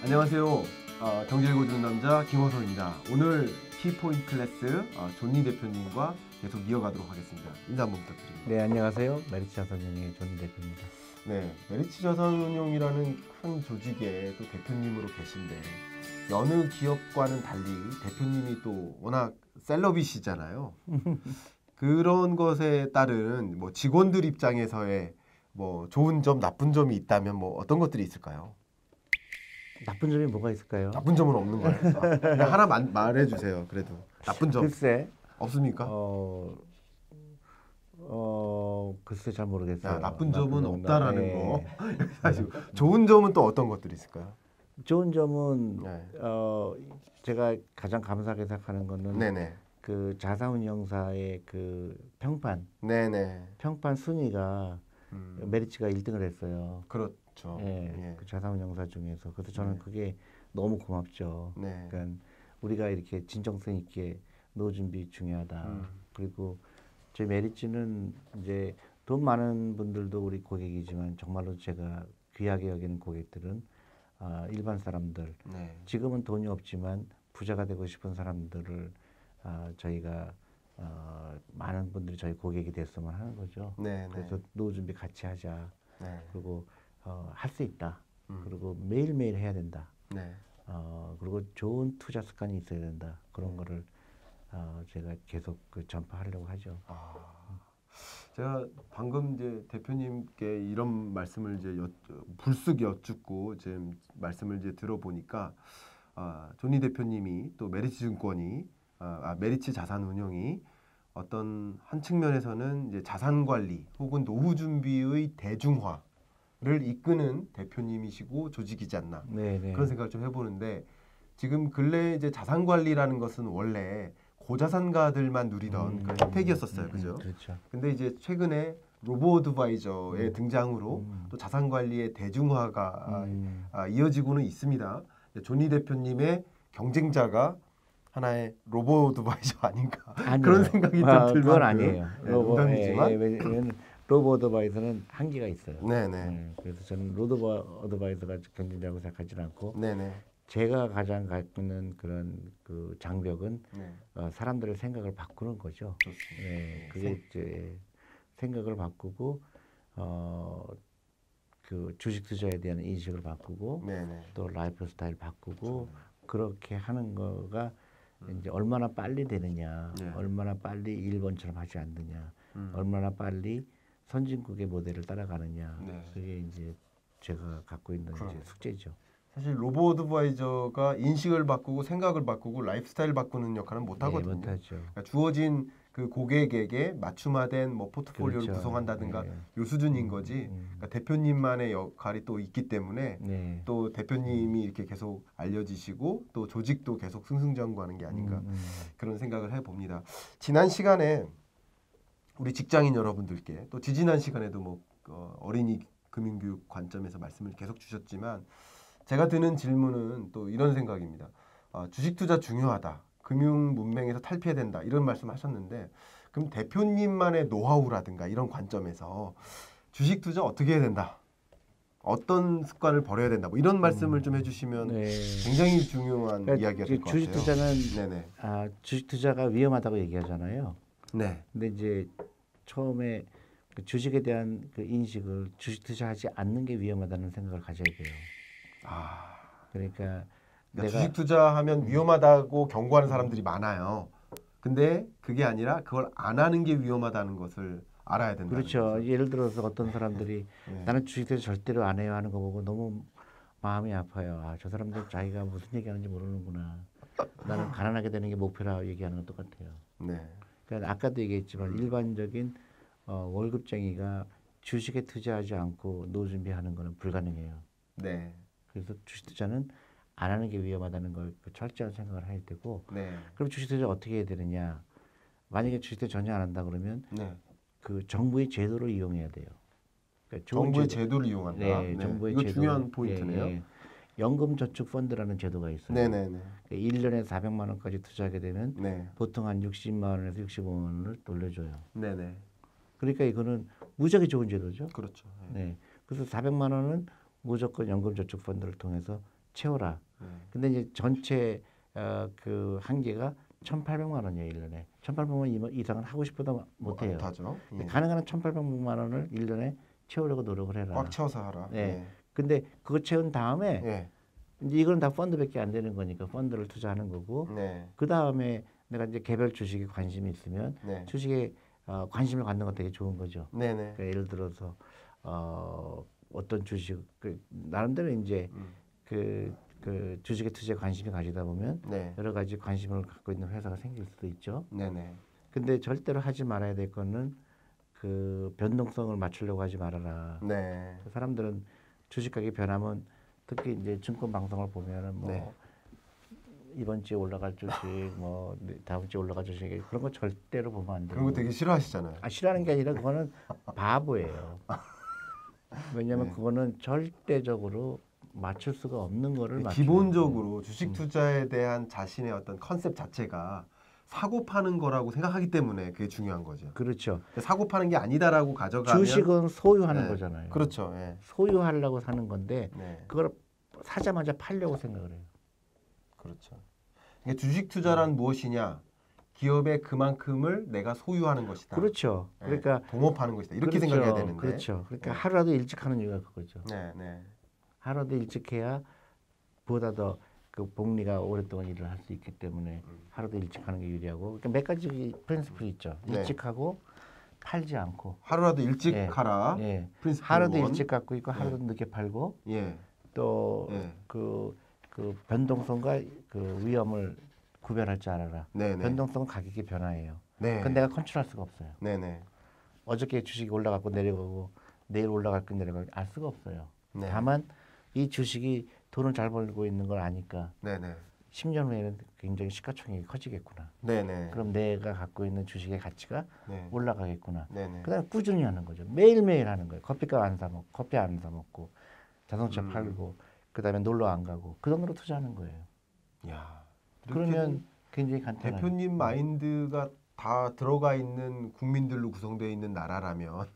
안녕하세요. 경제 읽어주는 남자 김호성입니다. 오늘 키포인트 클래스 존니 대표님과 계속 이어가도록 하겠습니다. 인사 한번 부탁드립니다. 네, 안녕하세요. 메리츠 자산운용의 존니 대표입니다. 네, 메리츠 자산운용이라는 큰 조직의 또 대표님으로 계신데 여느 기업과는 달리 대표님이 또 워낙 셀럽이시잖아요. 그런 것에 따른 뭐 직원들 입장에서의 뭐 좋은 점, 나쁜 점이 있다면 뭐 어떤 것들이 있을까요? 나쁜 점이 뭐가 있을까요? 나쁜 점은 없는 거예요. 그냥 하나 말해주세요. 그래도 나쁜 점 글쎄, 없습니까? 글쎄 잘 모르겠어요. 야, 나쁜 점은 없다라는 네. 거. 사실 좋은 점은 또 어떤 것들이 있을까요? 좋은 점은 네. 제가 가장 감사하게 생각하는 거는 네네. 그 자산운용사의 그 네네. 평판 순위가 메리츠가 1등을 했어요. 그렇죠. 예, 예. 그 자산운용사 중에서. 그래서 저는 네. 그게 너무 고맙죠. 네. 그러니까 우리가 이렇게 진정성 있게 노후 준비 중요하다. 그리고 저희 메리츠는 이제 돈 많은 분들도 우리 고객이지만 정말로 제가 귀하게 여기는 고객들은 일반 사람들. 네. 지금은 돈이 없지만 부자가 되고 싶은 사람들을 저희가 많은 분들이 저희 고객이 됐으면 하는 거죠. 네. 그래서 노후 준비 같이 하자. 네. 그리고 할 수 있다. 음. 그리고 매일매일 해야 된다. 네. 그리고 좋은 투자 습관이 있어야 된다. 그런 거를 제가 계속 전파하려고 하죠. 제가 방금 이제 대표님께 이런 말씀을 이제 불쑥 여쭙고 지금 말씀을 이제 들어보니까 존니 대표님이 또 메리츠 증권이 메리츠 자산운용이 어떤 한 측면에서는 이제 자산 관리 혹은 노후 준비의 대중화를 이끄는 대표님이시고 조직이지 않나 네네. 그런 생각을 좀 해보는데 지금 근래 이제 자산 관리라는 것은 원래 고자산가들만 누리던 그런 혜택이었었어요, 그죠? 그렇죠. 근데 이제 최근에 로보 어드바이저의 등장으로 또 자산 관리의 대중화가 이어지고는 있습니다. 존니 대표님의 경쟁자가 하나의 로보 어드바이저 아닌가 그런 생각이 좀 들만큼 그건 아니에요. 농담이지만 로보 어드바이저는 한계가 있어요. 네네. 그래서 저는 로보 어드바이저가 경쟁자라고 생각하지는 않고 네네. 제가 가장 갖고 있는 그런 그 장벽은 네. 사람들의 생각을 바꾸는 거죠. 좋습니다. 네, 그게 이제 생각을 바꾸고 그 주식 투자에 대한 인식을 바꾸고 네네. 또 라이프 스타일 바꾸고 그렇게 하는 거가 이제 얼마나 빨리 되느냐, 네. 얼마나 빨리 일본처럼 하지 않느냐, 얼마나 빨리 선진국의 모델을 따라가느냐, 네. 그게 이제 제가 갖고 있는 이제 숙제죠. 사실 로보 어드바이저가 인식을 바꾸고 생각을 바꾸고 라이프스타일 바꾸는 역할은 못 하거든요. 네, 못하죠. 그러니까 주어진 그 고객에게 맞춤화된 뭐 포트폴리오를 그렇죠. 구성한다든가 네. 요 수준인 거지. 그러니까 대표님만의 역할이 또 있기 때문에 네. 또 대표님이 이렇게 계속 알려지시고 또 조직도 계속 승승장구하는 게 아닌가 그런 생각을 해봅니다. 지난 시간에 우리 직장인 여러분들께 또 지지난 시간에도 뭐 어린이 금융교육 관점에서 말씀을 계속 주셨지만 제가 드는 질문은 또 이런 생각입니다. 주식 투자 중요하다. 금융 문맹에서 탈피해야 된다. 이런 말씀하셨는데 그럼 대표님만의 노하우라든가 이런 관점에서 주식 투자 어떻게 해야 된다. 어떤 습관을 버려야 된다. 뭐 이런 말씀을 좀 해주시면 네. 굉장히 중요한 그러니까 이야기가 될 것 같아요. 주식 투자는 네네. 주식 투자가 위험하다고 얘기하잖아요. 네. 근데 이제 처음에 그 주식에 대한 그 인식을 주식 투자하지 않는 게 위험하다는 생각을 가져야 돼요. 그러니까 그러니까 내가 주식 투자하면 위험하다고 경고하는 사람들이 많아요. 근데 그게 아니라 그걸 안 하는 게 위험하다는 것을 알아야 된다. 그렇죠. 예를 들어서 어떤 사람들이 네. 나는 주식 투자 절대로 안 해요 하는 거 보고 너무 마음이 아파요. 저 사람들 자기가 무슨 얘기하는지 모르는구나. 나는 가난하게 되는 게 목표라 얘기하는 건 똑같아요. 네. 그러니까 아까도 얘기했지만 일반적인 월급쟁이가 주식에 투자하지 않고 노후 준비하는 거는 불가능해요. 네. 그래서 주식 투자는 안 하는 게 위험하다는 걸 철저한 생각을 해야 되고 네. 그럼 주식 투자 어떻게 해야 되느냐? 만약에 주식 투자 전혀 안 한다 그러면 네. 그 정부의 제도를 이용해야 돼요. 그러니까 좋은 정부의 제도를 이용한다. 네, 정부의 이거 제도, 중요한 포인트네요. 연금저축펀드라는 제도가 있어요. 네네네. 1년에 400만 원까지 투자하게 되면 네. 보통 한 60만 원에서 65만 원을 돌려줘요. 네네. 그러니까 이거는 무지하게 좋은 제도죠. 그렇죠. 네. 그래서 400만 원은 무조건 연금저축펀드를 통해서 채워라. 근데 이제 전체 그 한계가 1,800만 원이에요, 1년에. 1,800만 원 이상은 하고 싶어도 못 해요. 못하죠. 예. 가능한 한 1,800만 원을 1년에 채우려고 노력을 해라. 꽉 채워서 하라. 네. 예. 근데 그거 채운 다음에 예. 이제 이건 다 펀드밖에 안 되는 거니까 펀드를 투자하는 거고 네. 그 다음에 내가 이제 개별 주식에 관심이 있으면 네. 주식에 관심을 갖는 건 되게 좋은 거죠. 네네. 그러니까 예를 들어서 어떤 주식 나름대로 이제 그 주식에 투자에 관심이 가지다 보면 네. 여러 가지 관심을 갖고 있는 회사가 생길 수도 있죠. 네네. 근데 절대로 하지 말아야 될 거는 그 변동성을 맞추려고 하지 말아라. 네. 그 사람들은 주식 가격이 변하면 특히 이제 증권 방송을 보면은 뭐 네. 이번 주에 올라갈 주식 뭐 다음 주에 올라갈 주식 그런 거 절대로 보면 안 돼요. 그런 거 되게 싫어하시잖아요. 싫어하는 게 아니라 그거는 바보예요. 왜냐하면 네. 그거는 절대적으로 맞출 수가 없는 거를 기본적으로 주식 투자에 대한 자신의 어떤 컨셉 자체가 사고 파는 거라고 생각하기 때문에 그게 중요한 거죠. 그렇죠. 사고 파는 게 아니다라고 가져가면 주식은 소유하는 네. 거잖아요. 그렇죠. 예. 소유하려고 사는 건데 네. 그걸 사자마자 팔려고 생각을 해요. 그렇죠. 그러니까 주식 투자란 무엇이냐? 기업의 그만큼을 내가 소유하는 것이다. 그렇죠. 예. 그러니까 동업하는 것이다. 이렇게 그렇죠. 생각해야 되는데. 그렇죠. 그러니까 네. 하루라도 일찍 하는 이유가 그거죠. 네, 네. 하루라도 일찍 해야 보다 더 그 복리가 오랫동안 일을 할 수 있기 때문에 하루도 일찍 하는 게 유리하고 그러니까 몇 가지 프린시플이 있죠. 네. 일찍 하고 팔지 않고 하루라도 일찍 예. 하라. 예. 프린시플 하루도 원. 일찍 갖고 있고 하루도 늦게 팔고 예. 또 예. 그 변동성과 그 위험을 구별할 줄 알아라. 네, 네. 변동성은 가격이 변화해요. 네. 그건 내가 컨트롤할 수가 없어요. 네, 네. 어저께 주식이 올라가고 내려가고 내일 올라갈 거 내려가고 알 수가 없어요. 네. 다만 이 주식이 돈을 잘 벌고 있는 걸 아니까 네, 네. 10년 후에는 굉장히 시가총액이 커지겠구나. 네, 네. 그럼 내가 갖고 있는 주식의 가치가 네. 올라가겠구나. 네, 네. 그다음에 꾸준히 하는 거죠. 매일매일 하는 거예요. 커피 안 사 먹고 자동차 팔고 그다음에 놀러 안 가고 그 정도로 투자하는 거예요. 야. 그러면 굉장히 간단해요. 대표님 마인드가 다 들어가 있는 국민들로 구성되어 있는 나라라면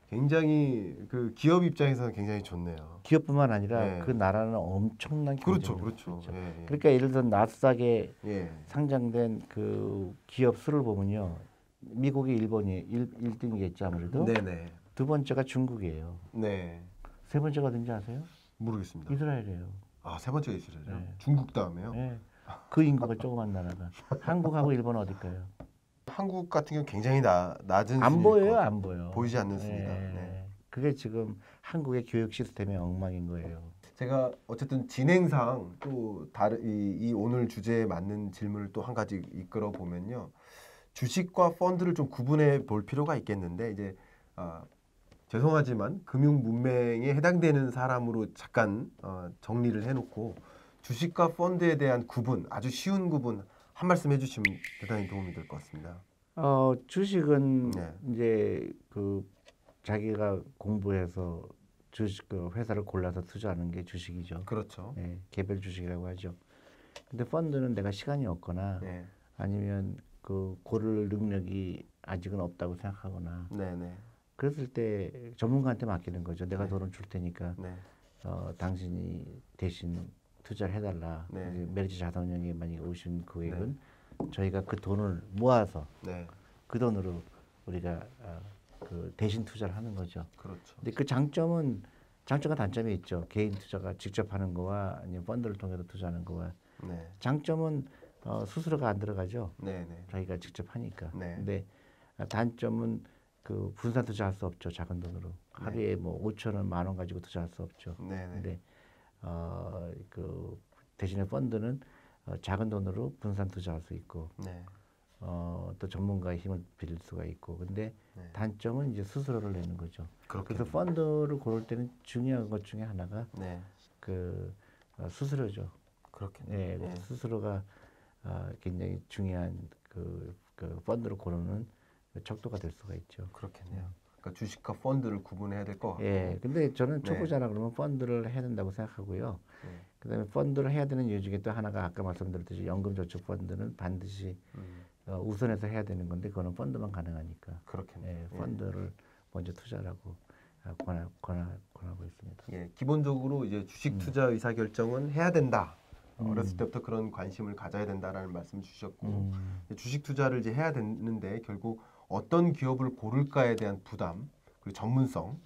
굉장히 그 기업 입장에서는 굉장히 좋네요. 기업뿐만 아니라 네. 그 나라는 엄청난 그렇죠, 경쟁력. 그렇죠. 예, 예. 그러니까 예를 들어 나스닥에 예. 상장된 그 기업 수를 보면요. 미국이 일본이 1등이겠죠 아무래도. 네, 네. 두 번째가 중국이에요. 네. 세 번째가 어딘지 아세요? 모르겠습니다. 이스라엘이에요. 아, 세 번째가 이스라엘이요? 네. 중국 다음에요? 네. 그 인구가 조그만 나라가. 한국하고 일본 어딜까요? 한국 같은 경우 굉장히 낮은 안 순위일 보여요, 것 같아요. 안 보여. 보이지 않는 순위다. 네. 네. 그게 지금 한국의 교육 시스템의 엉망인 거예요. 제가 어쨌든 진행상 또 다른 이 오늘 주제에 맞는 질문을 또 한 가지 이끌어 보면요. 주식과 펀드를 좀 구분해 볼 필요가 있겠는데 이제 죄송하지만 금융 문맹에 해당되는 사람으로 잠깐 정리를 해놓고 주식과 펀드에 대한 구분 아주 쉬운 구분 한 말씀 해주시면 대단히 도움이 될 것 같습니다. 주식은 네. 이제 그 자기가 공부해서 주식 그 회사를 골라서 투자하는 게 주식이죠. 그렇죠. 네, 개별 주식이라고 하죠. 근데 펀드는 내가 시간이 없거나 네, 아니면 그 고를 능력이 아직은 없다고 생각하거나 네, 네, 그랬을 때 전문가한테 맡기는 거죠. 내가 네. 돈을 줄 테니까 네, 당신이 대신 투자를 해달라. 네. 이제 메리츠 자산운용에 만약에 오신 고객은 저희가 그 돈을 모아서 네, 그 돈으로 우리가 그 대신 투자를 하는 거죠. 그렇죠. 근데 그 장점과 단점이 있죠. 개인 투자가 직접 하는 거와 아니면 펀드를 통해서 투자하는 거와 네, 장점은 수수료가 안 들어가죠. 네, 네, 자기가 직접 하니까. 네. 근데 단점은 그 분산 투자할 수 없죠. 작은 돈으로 하루에 뭐 5천 원, 10,000원 가지고 투자할 수 없죠. 네, 네, 근데 그 대신에 펀드는 작은 돈으로 분산 투자할 수 있고 네, 또 전문가의 힘을 빌릴 수가 있고 근데 네. 단점은 이제 수수료를 내는 거죠. 그렇겠네요. 그래서 펀드를 고를 때는 중요한 것 중에 하나가 네, 그 수수료죠. 그렇겠네요. 네, 수수료가 굉장히 중요한 그 펀드를 고르는 척도가 될 수가 있죠. 그렇겠네요. 그러니까 주식과 펀드를 구분해야 될 것 같고. 예, 근데 저는 네. 초보자라 그러면 펀드를 해야 된다고 생각하고요. 네. 그다음에 펀드를 해야 되는 이유 중에 또 하나가 아까 말씀드렸듯이 연금저축 펀드는 반드시 우선해서 해야 되는 건데 그거는 펀드만 가능하니까 그렇겠네요. 예, 펀드를 먼저 투자하고 권하고 있습니다. 예, 기본적으로 이제 주식 투자 의사 결정은 해야 된다. 어렸을 때부터 그런 관심을 가져야 된다라는 말씀 주셨고 주식 투자를 이제 해야 되는데 결국 어떤 기업을 고를까에 대한 부담 그리고 전문성,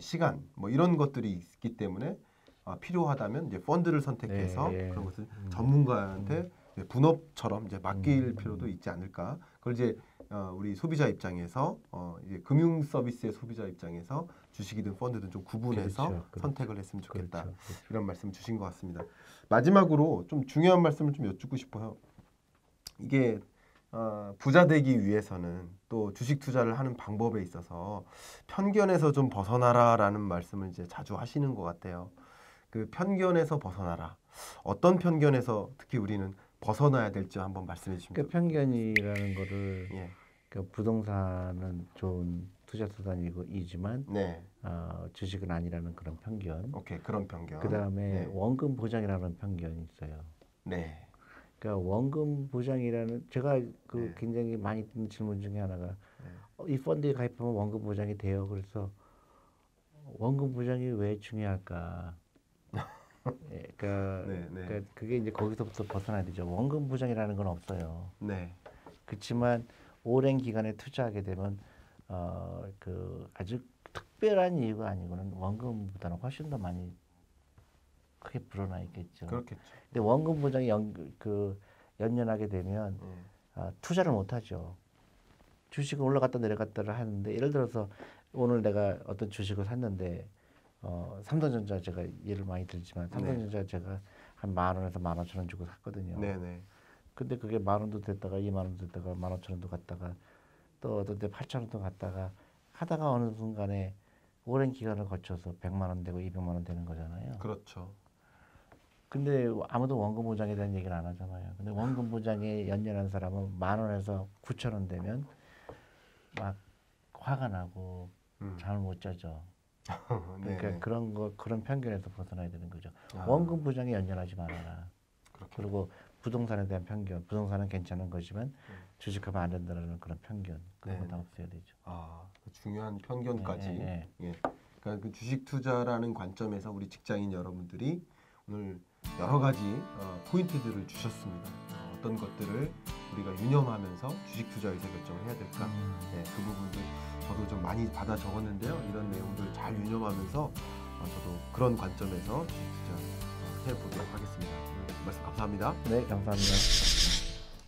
시간 뭐 이런 것들이 있기 때문에 필요하다면 이제 펀드를 선택해서 네, 예. 그런 것을 전문가한테 이제 분업처럼 이제 맡길 필요도 있지 않을까. 그걸 이제 우리 소비자 입장에서 이제 금융 서비스의 소비자 입장에서 주식이든 펀드든 좀 구분해서 그렇죠. 선택을 했으면 좋겠다. 그렇죠. 이런 말씀 주신 것 같습니다. 마지막으로 좀 중요한 말씀을 좀 여쭙고 싶어요. 이게 부자 되기 위해서는 또 주식 투자를 하는 방법에 있어서 편견에서 좀 벗어나라라는 말씀을 이제 자주 하시는 것 같아요. 그 편견에서 벗어나라. 어떤 편견에서 특히 우리는 벗어나야 될지 한번 말씀해 주시면 그 편견이라는 거를 예. 그 부동산은 좋은 투자 수단이지만 네. 주식은 아니라는 그런 편견. 오케이. 그런 편견. 그 다음에 네. 원금 보장이라는 편견이 있어요. 네. 그러니까 원금 보장이라는 제가 그 네. 굉장히 많이 듣는 질문 중에 하나가 이 펀드에 가입하면 원금 보장이 돼요. 그래서 원금 보장이 왜 중요할까? 예, 그러니까, 네, 네. 그러니까 그게 이제 거기서부터 벗어나야 되죠. 원금 보장이라는 건 없어요. 네. 그렇지만 오랜 기간에 투자하게 되면 그 아주 특별한 이유가 아니고는 원금보다는 훨씬 더 많이 크게 불어나 있겠죠. 그렇겠죠. 근데 원금 보장이 연연하게 되면 투자를 못 하죠. 주식은 올라갔다 내려갔다를 하는데 예를 들어서 오늘 내가 어떤 주식을 샀는데 삼성전자 제가 예를 많이 들지만 삼성전자 제가 한 10,000원에서 15,000원 주고 샀거든요. 네네. 근데 그게 10,000원도 됐다가 20,000원도 됐다가 15,000원도 갔다가 또 어떤 때 8,000원도 갔다가 하다가 어느 순간에 오랜 기간을 거쳐서 100만 원 되고 200만 원 되는 거잖아요. 그렇죠. 근데 아무도 원금 보장에 대한 얘기를 안 하잖아요. 근데 원금 보장에 연연한 사람은 10,000원에서 9,000원 되면 막 화가 나고 잠을 못 자죠. 그러니까 네네. 그런 편견에서 벗어나야 되는 거죠. 아. 원금 보장에 연연하지 말아라. 그렇군요. 그리고 부동산에 대한 편견, 부동산은 괜찮은 거지만 주식하면 안 된다는 그런 편견 그런 거 다 없애야 되죠. 그 중요한 편견까지. 네. 예. 그러니까 그 주식 투자라는 관점에서 우리 직장인 여러분들이 오늘 여러 가지 포인트들을 주셨습니다. 어떤 것들을 우리가 유념하면서 주식 투자 의사 결정을 해야 될까? 예, 그 부분들 저도 좀 많이 받아 적었는데요. 이런 내용들 잘 유념하면서 저도 그런 관점에서 주식 투자 해보도록 하겠습니다. 오늘 말씀 감사합니다. 네, 감사합니다.